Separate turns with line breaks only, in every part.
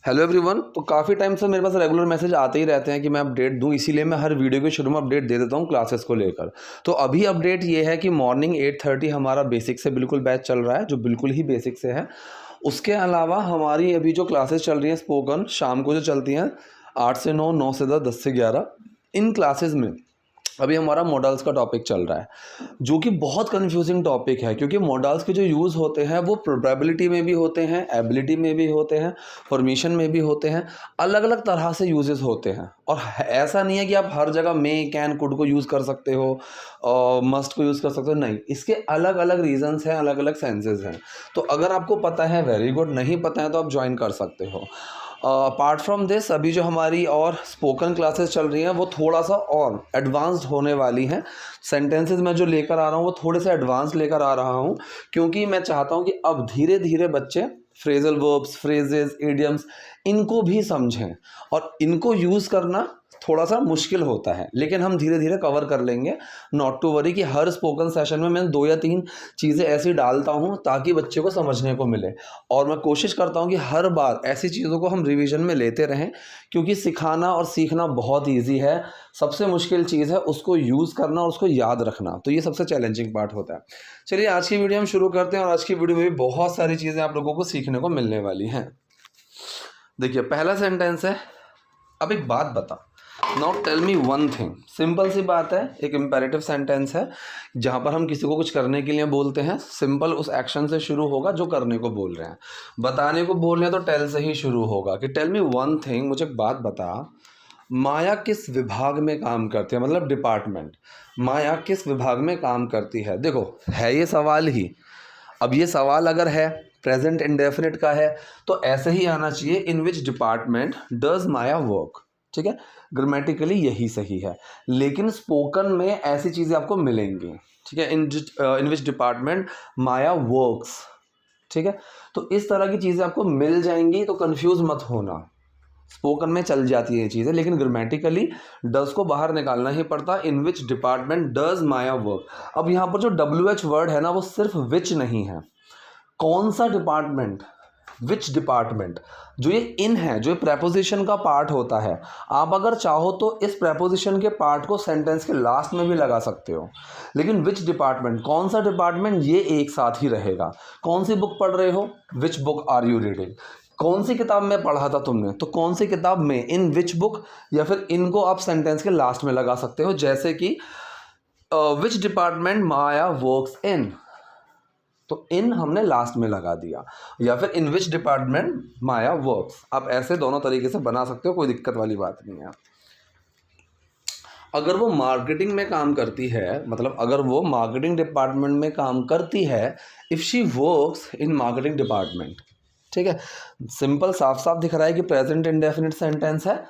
Hello everyone. तो काफ़ी time से मेरे पास रेगुलर मैसेज आते ही रहते हैं कि मैं अपडेट दूं, इसीलिए मैं हर वीडियो के शुरू में अपडेट दे देता हूं क्लासेस को लेकर। तो अभी अपडेट ये है कि मॉर्निंग 8:30 हमारा बेसिक से बिल्कुल बैच चल रहा है, जो बिल्कुल ही बेसिक से है। उसके अलावा हमारी अभी जो क्लासेस चल रही हैं स्पोकन, शाम को जो चलती हैं 8 से 9, 9 से 10, 10 से 11, इन क्लासेस में अभी हमारा मॉडल्स का टॉपिक चल रहा है, जो कि बहुत कंफ्यूजिंग टॉपिक है, क्योंकि मॉडल्स के जो यूज़ होते हैं वो प्रोबेबिलिटी में भी होते हैं, एबिलिटी में भी होते हैं, फॉर्मेशन में भी होते हैं, अलग अलग तरह से यूजेस होते हैं। और ऐसा नहीं है कि आप हर जगह मे, कैन, कुड को यूज़ कर सकते हो और मस्ट को यूज़ कर सकते हो, नहीं, इसके अलग अलग रीजंस हैं, अलग अलग सेंसेस हैं। तो अगर आपको पता है वेरी गुड, नहीं पता है तो आप ज्वाइन कर सकते हो। अपार्ट फ्रॉम दिस, अभी जो हमारी और स्पोकन क्लासेस चल रही हैं वो थोड़ा सा और एडवांस्ड होने वाली हैं। सेंटेंसेस मैं जो लेकर आ रहा हूँ वो थोड़े से एडवांस लेकर आ रहा हूँ, क्योंकि मैं चाहता हूँ कि अब धीरे धीरे बच्चे फ्रेजल वर्ब्स, फ्रेजेस, इडियम्स, इनको भी समझें। और इनको यूज़ करना थोड़ा सा मुश्किल होता है, लेकिन हम धीरे धीरे कवर कर लेंगे। नॉट टू वरी कि हर स्पोकन सेशन में मैं 2 या 3 चीज़ें ऐसी डालता हूँ ताकि बच्चे को समझने को मिले। और मैं कोशिश करता हूँ कि हर बार ऐसी चीज़ों को हम रिवीजन में लेते रहें, क्योंकि सिखाना और सीखना बहुत ईजी है। सबसे मुश्किल चीज़ है उसको यूज़ करना और उसको याद रखना, तो ये सबसे चैलेंजिंग पार्ट होता है। चलिए आज की वीडियो हम शुरू करते हैं, और आज की वीडियो में भी बहुत सारी चीज़ें आप लोगों को सीखने को मिलने वाली हैं। देखिए, पहला सेंटेंस है, अब एक बात बता। Now tell me one thing. Simple सी बात है, एक इम्पेरेटिव सेंटेंस है जहाँ पर हम किसी को कुछ करने के लिए बोलते हैं। सिंपल उस एक्शन से शुरू होगा जो करने को बोल रहे हैं। बताने को बोल रहे हैं तो टेल से ही शुरू होगा कि टेल मी वन थिंग, मुझे एक बात बता। माया किस विभाग में काम करती है, मतलब डिपार्टमेंट। माया किस विभाग में काम करती है। देखो, है ये सवाल ही। अब ये सवाल अगर है प्रेजेंट इंडेफिनिट का है तो ऐसे ही आना चाहिए, in which department does Maya work. ठीक है, ग्रामेटिकली यही सही है, लेकिन स्पोकन में ऐसी चीज़ें आपको मिलेंगी। ठीक है, इन विच डिपार्टमेंट माया वर्क्स। ठीक है, तो इस तरह की चीज़ें आपको मिल जाएंगी, तो कंफ्यूज मत होना। स्पोकन में चल जाती है ये चीज़ें, लेकिन ग्रामेटिकली डज को बाहर निकालना ही पड़ता। In which department does Maya work. अब यहाँ पर जो WH वर्ड है ना, वो सिर्फ विच नहीं है। कौन सा डिपार्टमेंट, विच डिपार्टमेंट, जो ये इन है, जो ये प्रेपोजिशन का पार्ट होता है, आप अगर चाहो तो इस प्रेपोजिशन के पार्ट को सेंटेंस के लास्ट में भी लगा सकते हो, लेकिन विच डिपार्टमेंट, कौन सा डिपार्टमेंट, ये एक साथ ही रहेगा। कौन सी बुक पढ़ रहे हो, which book are you reading. कौन सी किताब में पढ़ा था तुमने, तो कौन सी किताब में, इन विच बुक, या फिर इनको आप सेंटेंस के लास्ट में लगा सकते हो, जैसे कि which department Maya works in, तो इन हमने लास्ट में लगा दिया, या फिर इन विच डिपार्टमेंट माया वर्क्स। आप ऐसे दोनों तरीके से बना सकते हो, कोई दिक्कत वाली बात नहीं है। अगर वो मार्केटिंग में काम करती है, मतलब अगर वो मार्केटिंग डिपार्टमेंट में काम करती है, if she works in marketing department. ठीक है, सिंपल साफ साफ दिख रहा है कि प्रेजेंट इंडेफिनिट सेंटेंस है,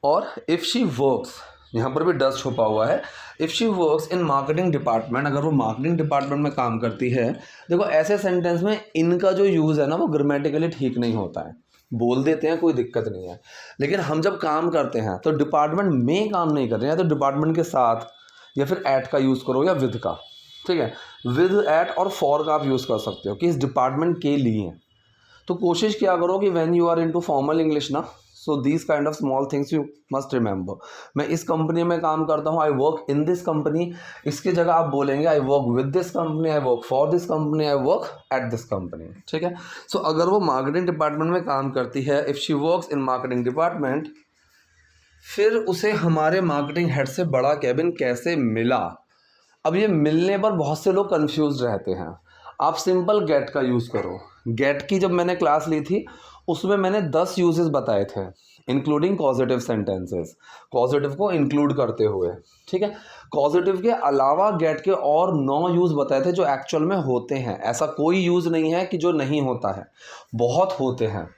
और इफ़ शी वर्क्स, यहाँ पर भी डज छुपा हुआ है। If she works in marketing department, अगर वो मार्केटिंग डिपार्टमेंट में काम करती है। देखो, ऐसे सेंटेंस में इनका जो यूज़ है ना, वो ग्रामेटिकली ठीक नहीं होता है। बोल देते हैं, कोई दिक्कत नहीं है, लेकिन हम जब काम करते हैं तो डिपार्टमेंट में काम नहीं कर रहे हैं, तो डिपार्टमेंट के साथ या फिर एट का यूज़ करो, या विद का। ठीक है, विद, एट और फॉर का आप यूज़ कर सकते हो कि इस डिपार्टमेंट के लिए। तो कोशिश क्या करो कि when you are into formal English ना, so these kind of small things you must remember. मैं इस कंपनी में काम करता हूँ, I work in this company, इसकी जगह आप बोलेंगे I work with this company, I work for this company, I work at this company. ठीक है, सो अगर वो मार्केटिंग डिपार्टमेंट में काम करती है, if she works in marketing department, फिर उसे हमारे मार्केटिंग हेड से बड़ा कैबिन कैसे मिला। अब ये मिलने पर बहुत से लोग कंफ्यूज रहते हैं। आप सिंपल गेट का यूज़ करो। गेट की जब मैंने क्लास ली थी उसमें मैंने 10 यूजेस बताए थे, इंक्लूडिंग कॉजेटिव सेंटेंसेस, कॉजेटिव को इंक्लूड करते हुए। ठीक है, कॉजेटिव के अलावा गेट के और 9 यूज़ बताए थे जो एक्चुअल में होते हैं। ऐसा कोई यूज़ नहीं है कि जो नहीं होता है, बहुत होते हैं।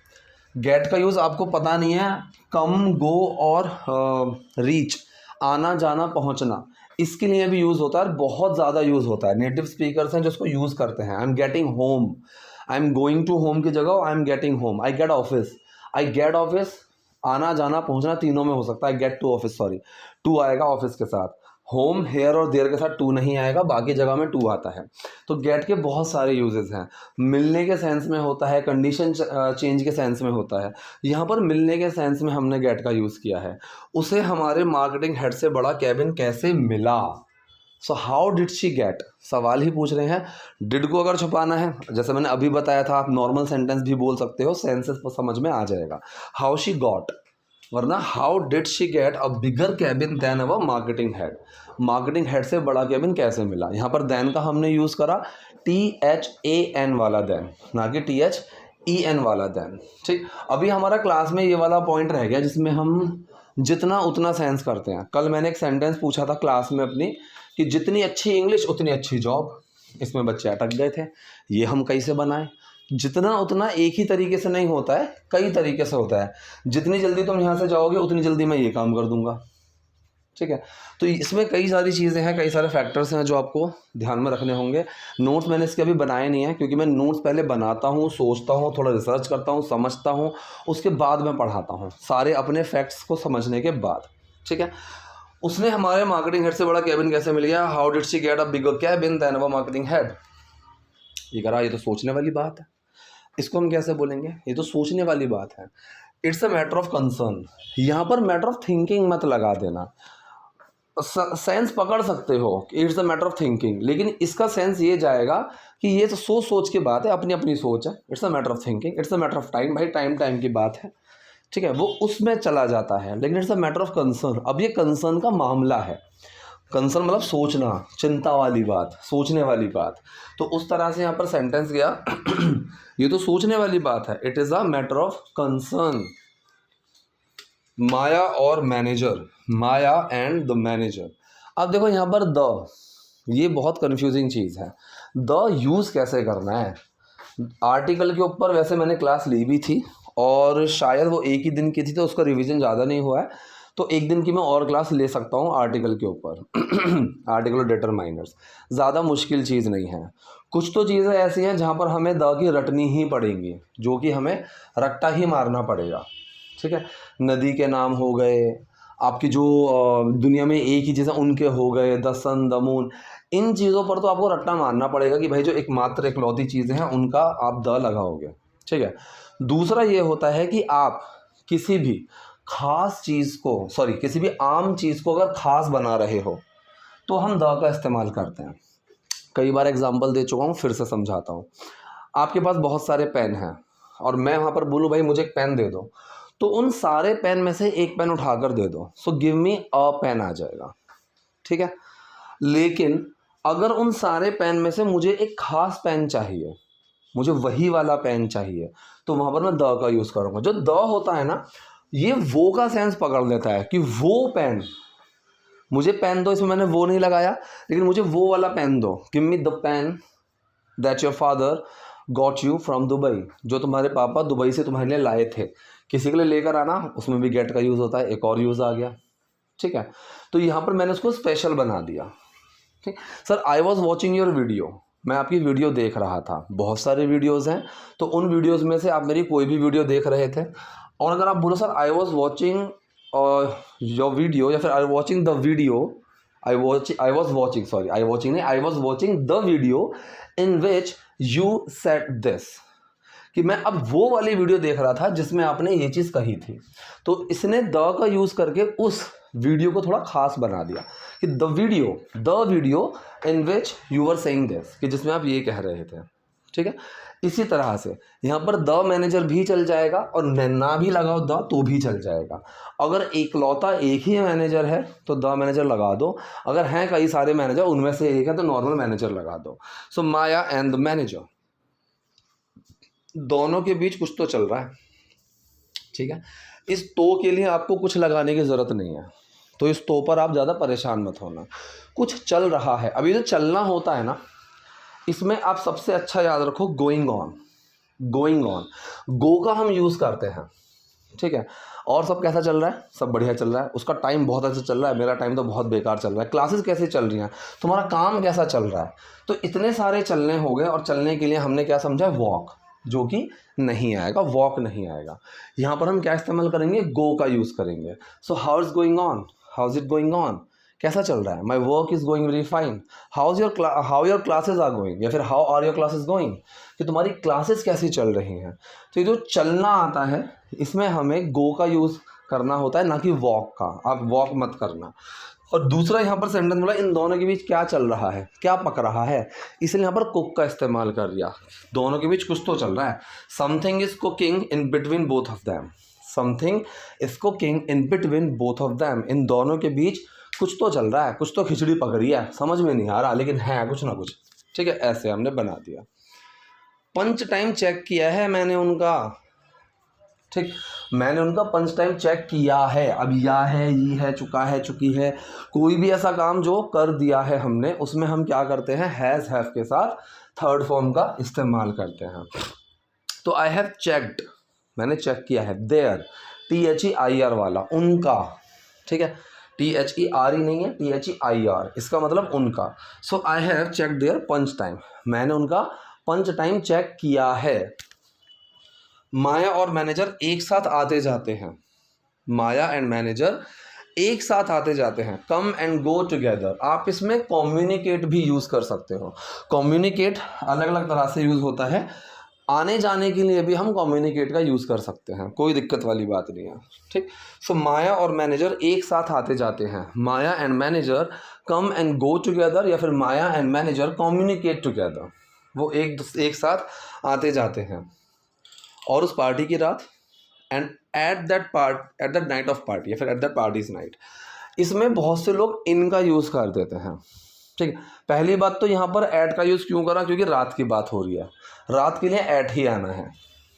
गेट का यूज़ आपको पता नहीं है, कम, गो और रीच, आना जाना पहुंचना, इसके लिए भी यूज़ होता है, बहुत ज़्यादा यूज़ होता है। नेटिव स्पीकर्स हैं जो इसको यूज़ करते हैं। I am getting home, I am going to home की जगह I am getting home. I get office, I get office, आना जाना पहुंचना तीनों में हो सकता है। I get to office, sorry, to आएगा ऑफिस के साथ। होम, हेयर और देयर के साथ टू नहीं आएगा, बाकी जगह में टू आता है। तो गेट के बहुत सारे यूजेस हैं। मिलने के सेंस में होता है, कंडीशन चेंज के सेंस में होता है। यहाँ पर मिलने के सेंस में हमने गेट का यूज़ किया है। उसे हमारे मार्केटिंग हेड से बड़ा केबिन कैसे मिला, so how did she gate, सवाल ही पूछ रहे हैं। डिड को अगर छुपाना है, जैसे मैंने अभी बताया था, आप नॉर्मल सेंटेंस भी बोल सकते हो, सेंसेस समझ में आ जाएगा। हाउ शी गॉट, वरना how did she get a bigger cabin than our marketing head, marketing head से बड़ा कैबिन कैसे मिला। यहाँ पर देन का हमने यूज़ करा THAN वाला देन, ना कि THEN वाला देन। ठीक, अभी हमारा क्लास में ये वाला पॉइंट रह गया जिसमें हम जितना उतना सेंस करते हैं। कल मैंने एक सेंटेंस पूछा था क्लास में अपनी कि जितनी अच्छी इंग्लिश उतनी अच्छी जॉब, इसमें बच्चे अटक गए थे। ये हम कैसे बनाएं, जितना उतना एक ही तरीके से नहीं होता है, कई तरीके से होता है। जितनी जल्दी तुम यहाँ से जाओगे उतनी जल्दी मैं ये काम कर दूंगा। ठीक है, तो इसमें कई सारी चीज़ें हैं, कई सारे फैक्टर्स हैं जो आपको ध्यान में रखने होंगे। नोट्स मैंने इसके अभी बनाए नहीं हैं, क्योंकि मैं नोट्स पहले बनाता हूँ, सोचता हूँ, थोड़ा रिसर्च करता हूँ, समझता हूँ, उसके बाद मैं पढ़ाता हूँ, सारे अपने फैक्ट्स को समझने के बाद। ठीक है, उसने हमारे मार्केटिंग हेड से बड़ा कैबिन कैसे मिल गया, how did she get a bigger cabin than our marketing head. ये करा, ये तो सोचने वाली बात है, इसको हम कैसे बोलेंगे, ये तो सोचने वाली बात है। It's a matter of concern. यहाँ पर मैटर ऑफ थिंकिंग मत लगा देना, सेंस पकड़ सकते हो कि it's a matter of thinking, लेकिन इसका सेंस ये जाएगा कि ये तो सोच की बात है, अपनी अपनी सोच है। It's a matter of thinking, it's a matter of time, भाई टाइम की बात है। ठीक है, वो उसमें चला जाता है, लेकिन it's a matter of concern. अब ये कंसर्न का मामला है, कंसर्न मतलब सोचना, चिंता वाली बात, सोचने वाली बात। तो उस तरह से यहाँ पर सेंटेंस गया ये तो सोचने वाली बात है, it is a matter of concern. Maya और manager, Maya and the manager. अब देखो यहाँ पर द, ये बहुत कंफ्यूजिंग चीज़ है। द यूज़ कैसे करना है, आर्टिकल के ऊपर वैसे मैंने क्लास ली भी थी, और शायद वो एक ही दिन की थी तो उसका रिवीजन ज़्यादा नहीं हुआ है, तो एक दिन की मैं और क्लास ले सकता हूँ आर्टिकल के ऊपर आर्टिकल डिटरमाइनर्स, ज़्यादा मुश्किल चीज़ नहीं है। कुछ तो चीज़ें ऐसी हैं जहाँ पर हमें द की रटनी ही पड़ेंगी, जो कि हमें रट्टा ही मारना पड़ेगा। ठीक है, नदी के नाम हो गए, आपकी जो दुनिया में एक ही चीज़ें उनके हो गए, द सन, द मून, इन चीज़ों पर तो आपको रट्टा मारना पड़ेगा कि भाई जो एकमात्र एकलौती चीज़ें हैं उनका आप द लगाओगे। ठीक है, दूसरा ये होता है कि आप किसी भी खास चीज़ को, सॉरी किसी भी आम चीज़ को अगर खास बना रहे हो तो हम द का इस्तेमाल करते हैं। कई बार एग्जाम्पल दे चुका हूँ, फिर से समझाता हूँ। आपके पास बहुत सारे पेन हैं और मैं वहाँ पर बोलूँ भाई मुझे एक पेन दे दो, तो उन सारे पेन में से एक पेन उठाकर दे दो, सो गिव मी अ पेन आ जाएगा। ठीक है, लेकिन अगर उन सारे पेन में से मुझे एक खास पेन चाहिए, मुझे वही वाला पेन चाहिए, तो वहाँ पर मैं द का यूज़ करूँगा। जो द होता है ना, ये वो का सेंस पकड़ लेता है कि वो पेन, मुझे पेन दो, इसमें मैंने वो नहीं लगाया, लेकिन मुझे वो वाला पेन दो, give me the pen that your father got you from Dubai, जो तुम्हारे पापा दुबई से तुम्हारे लिए लाए थे। किसी के लिए लेकर आना, उसमें भी गेट का यूज़ होता है, एक और यूज़ आ गया। ठीक है, तो यहाँ पर मैंने उसको स्पेशल बना दिया। ठीक, sir I was watching your video, मैं आपकी वीडियो देख रहा था। बहुत सारे वीडियोज़ हैं, तो उन वीडियोज़ में से आप मेरी कोई भी वीडियो देख रहे थे, और अगर आप बोलो sir I was watching your video, या फिर I watching the video, I was watching, sorry I watching नहीं, I was watching the video in which you said this, कि मैं अब वो वाली वीडियो देख रहा था जिसमें आपने ये चीज़ कही थी। तो इसने द का यूज़ करके उस वीडियो को थोड़ा खास बना दिया कि the video in which you were saying this, कि जिसमें आप ये कह रहे थे। ठीक है, इसी तरह से यहाँ पर द मैनेजर भी चल जाएगा और ना भी लगाओ द तो भी चल जाएगा। अगर एकलौता एक ही मैनेजर है तो द मैनेजर लगा दो, अगर हैं कई सारे मैनेजर उनमें से एक है तो नॉर्मल मैनेजर लगा दो। सो माया एंड द मैनेजर, दोनों के बीच कुछ तो चल रहा है। ठीक है, इस तो के लिए आपको कुछ लगाने की ज़रूरत नहीं है, तो इस तो पर आप ज़्यादा परेशान मत होना। कुछ चल रहा है, अभी जो चलना होता है ना, इसमें आप सबसे अच्छा याद रखो गोइंग ऑन। गो का हम यूज़ करते हैं। ठीक है, और सब कैसा चल रहा है, सब बढ़िया चल रहा है, उसका टाइम बहुत अच्छा चल रहा है, मेरा टाइम तो बहुत बेकार चल रहा है, क्लासेस कैसे चल रही हैं, तुम्हारा काम कैसा चल रहा है। तो इतने सारे चलने हो गए, और चलने के लिए हमने क्या समझा, वॉक, जो कि नहीं आएगा, वॉक नहीं आएगा। यहाँ पर हम क्या इस्तेमाल करेंगे, गो का यूज़ करेंगे। So how is going on, how is it going on, कैसा चल रहा है, my work is going very fine, how your classes are going, या फिर how are your classes going, कि तुम्हारी क्लासेस कैसी चल रही हैं। तो ये जो चलना आता है इसमें हमें गो का यूज़ करना होता है, ना कि वॉक का। आप वॉक मत करना। और दूसरा यहाँ पर सेंटेंस बोला इन दोनों के बीच क्या चल रहा है, क्या पक रहा है, इसलिए यहाँ पर कुक का इस्तेमाल कर दिया। दोनों के बीच कुछ तो चल रहा है। Something is cooking in between both of them, something is cooking in between both of them, इन दोनों के बीच कुछ तो चल रहा है, कुछ तो खिचड़ी पक रही है, समझ में नहीं आ रहा लेकिन है कुछ ना कुछ। ठीक है, ऐसे हमने बना दिया। 5 टाइम चेक किया है मैंने उनका, ठीक, मैंने उनका 5 टाइम चेक किया है। अब या है, ये है, चुका है, चुकी है, कोई भी ऐसा काम जो कर दिया है हमने, उसमें हम क्या करते हैं, हैज़ हैव के साथ थर्ड फॉर्म का इस्तेमाल करते हैं। तो आई हैव चेक्ड, मैंने चेक किया है। देयर, THEIR वाला, उनका, ठीक है, THERE नहीं है, THEIR, इसका मतलब उनका। So I have check their 5 time, मैंने उनका 5 टाइम चेक किया है। माया और मैनेजर एक साथ आते जाते हैं, माया एंड मैनेजर एक साथ आते जाते हैं। कम एंड गो टुगेदर, आप इसमें कम्युनिकेट भी यूज़ कर सकते हो। कम्युनिकेट अलग अलग तरह से यूज़ होता है, आने जाने के लिए भी हम कम्युनिकेट का यूज़ कर सकते हैं, कोई दिक्कत वाली बात नहीं है। ठीक, सो माया और मैनेजर एक साथ आते जाते हैं। Maya and manager come and go together, या फिर Maya and manager communicate together, वो एक साथ आते जाते हैं। और उस पार्टी की रात, and at that night of party, या फिर एट दैट पार्टीज नाइट, इसमें बहुत से लोग इनका यूज़ कर देते हैं। ठीक है, पहली बात तो यहाँ पर एट का यूज़ क्यों करा, क्योंकि रात की बात हो रही है, रात के लिए एट ही आना है।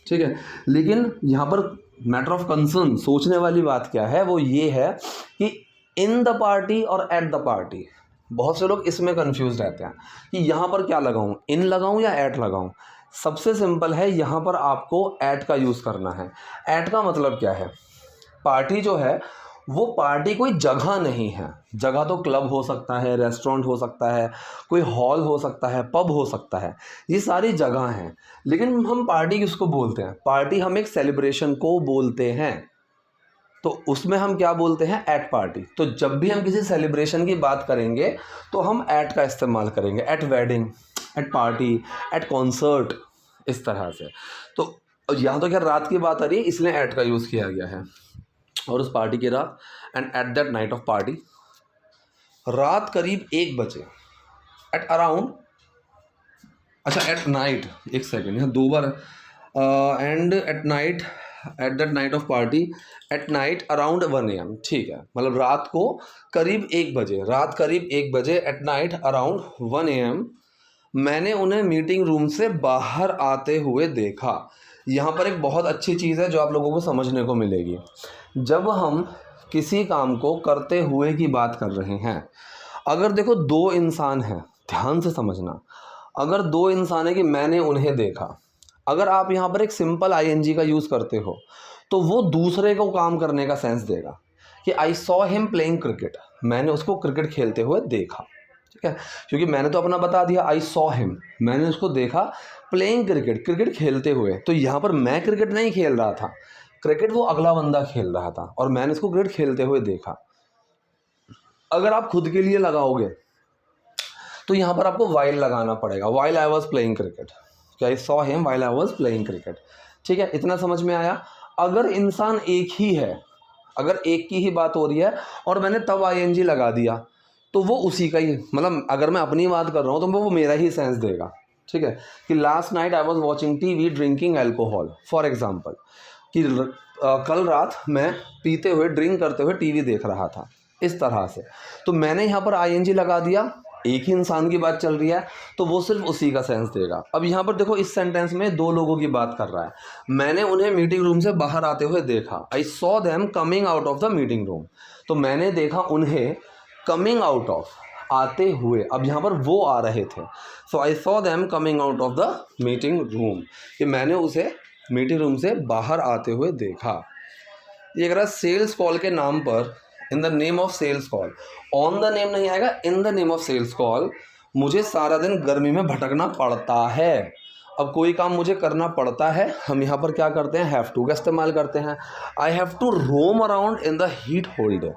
ठीक है, लेकिन यहाँ पर मैटर ऑफ कंसर्न, सोचने वाली बात क्या है, वो ये है कि इन द पार्टी और एट द पार्टी। बहुत से लोग इसमें कंफ्यूज रहते हैं कि यहाँ पर क्या लगाऊं, इन लगाऊं या एट लगाऊं। सबसे सिंपल है, यहाँ पर आपको एट का यूज़ करना है। एट का मतलब क्या है, पार्टी जो है वो पार्टी कोई जगह नहीं है। जगह तो क्लब हो सकता है, रेस्टोरेंट हो सकता है, कोई हॉल हो सकता है, पब हो सकता है, ये सारी जगह हैं। लेकिन हम पार्टी किसको बोलते हैं, पार्टी हम एक सेलिब्रेशन को बोलते हैं, तो उसमें हम क्या बोलते हैं, एट पार्टी। तो जब भी हम किसी सेलिब्रेशन की बात करेंगे तो हम एट का इस्तेमाल करेंगे, at wedding, at party, at concert, इस तरह से। तो यहाँ तो क्या रात की बात आ रही है, इसलिए एट का यूज़ किया गया है। और उस पार्टी की रात, and at that night of party, रात करीब 1 बजे, एट अराउंड, अच्छा एट नाइट, एक सेकेंड यहाँ 2 बार, and at night, at that night of party, at night around 1 AM, ठीक है, मतलब रात को करीब 1 बजे, रात करीब 1 बजे, एट नाइट अराउंड 1 AM, मैंने उन्हें मीटिंग रूम से बाहर आते हुए देखा। यहाँ पर एक बहुत अच्छी चीज़ है जो आप लोगों को समझने को मिलेगी। जब हम किसी काम को करते हुए की बात कर रहे हैं, अगर देखो 2 इंसान हैं, ध्यान से समझना, अगर 2 इंसान है कि मैंने उन्हें देखा, अगर आप यहाँ पर एक सिंपल ING का यूज़ करते हो तो वो दूसरे को काम करने का सेंस देगा कि I saw him playing cricket, मैंने उसको क्रिकेट खेलते हुए देखा। ठीक है, क्योंकि मैंने तो अपना बता दिया, आई सॉ हिम, मैंने उसको देखा प्लेइंग क्रिकेट, क्रिकेट खेलते हुए। तो यहाँ पर मैं क्रिकेट नहीं खेल रहा था, क्रिकेट वो अगला बंदा खेल रहा था और मैंने उसको क्रिकेट खेलते हुए देखा। अगर आप खुद के लिए लगाओगे तो यहाँ पर आपको वाइल लगाना पड़ेगा, while I was playing cricket, I saw him while I was playing cricket. ठीक है, इतना समझ में आया। अगर इंसान एक ही है, अगर एक की ही बात हो रही है और मैंने तब ING लगा दिया तो वो उसी का ही, मतलब अगर मैं अपनी बात कर रहा हूँ तो वो मेरा ही सेंस देगा। ठीक है, कि last night I was watching TV drinking alcohol, for example, कि कल रात मैं पीते हुए, ड्रिंक करते हुए TV देख रहा था, इस तरह से। तो मैंने यहाँ पर ING लगा दिया, एक ही इंसान की बात चल रही है तो वो सिर्फ उसी का सेंस देगा। अब यहाँ पर देखो इस सेंटेंस में 2 लोगों की बात कर रहा है, मैंने उन्हें मीटिंग रूम से बाहर आते हुए देखा, आई saw them coming out of the meeting room, तो मैंने देखा उन्हें कमिंग आउट ऑफ, आते हुए, अब यहाँ पर वो आ रहे थे, so I saw them coming out of the meeting room, कि मैंने उसे मीटिंग रूम से बाहर आते हुए देखा। ये कह रहा है सेल्स कॉल के नाम पर, in the name of sales call, on the name नहीं आएगा, in the name of sales call, मुझे सारा दिन गर्मी में भटकना पड़ता है। अब कोई काम मुझे करना पड़ता है, हम यहाँ पर क्या करते हैं, हैव टू का इस्तेमाल करते हैं। I have to roam around in the heat whole day.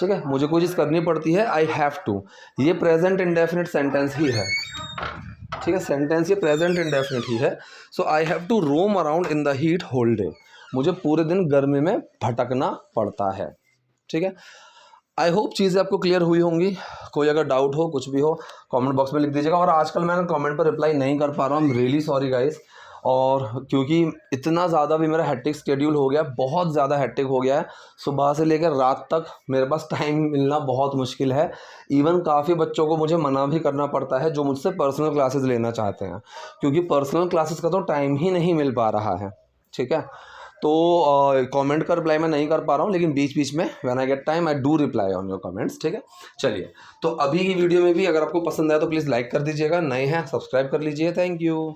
ठीक है, मुझे कोई चीज़ करनी पड़ती है, आई हैव टू, ये प्रेजेंट इंडेफिनिट सेंटेंस ही है, ठीक है, सेंटेंस ये प्रेजेंट इंडेफिनिट ही है। So I have to roam around in the heat whole day, मुझे पूरे दिन गर्मी में भटकना पड़ता है, ठीक है। आई होप चीज़ें आपको क्लियर हुई होंगी। कोई अगर डाउट हो, कुछ भी हो, कमेंट बॉक्स में लिख दीजिएगा। और आजकल मैं कमेंट पर रिप्लाई नहीं कर पा रहा हूँ, I am really sorry guys. और क्योंकि इतना ज़्यादा भी मेरा हेक्टिक स्केड्यूल हो गया, बहुत ज़्यादा हेक्टिक हो गया है, सुबह से लेकर रात तक मेरे पास टाइम मिलना बहुत मुश्किल है। इवन काफ़ी बच्चों को मुझे मना भी करना पड़ता है जो मुझसे पर्सनल क्लासेस लेना चाहते हैं, क्योंकि पर्सनल क्लासेस का तो टाइम ही नहीं मिल पा रहा है, ठीक है। तो कमेंट का रिप्लाई मैं नहीं कर पा रहा हूँ, लेकिन बीच बीच में when I get time I do reply on your comments, ठीक है। चलिए, तो अभी की वीडियो में भी अगर आपको पसंद आया तो प्लीज़ लाइक कर दीजिएगा, नए हैं सब्सक्राइब कर लीजिए। Thank you.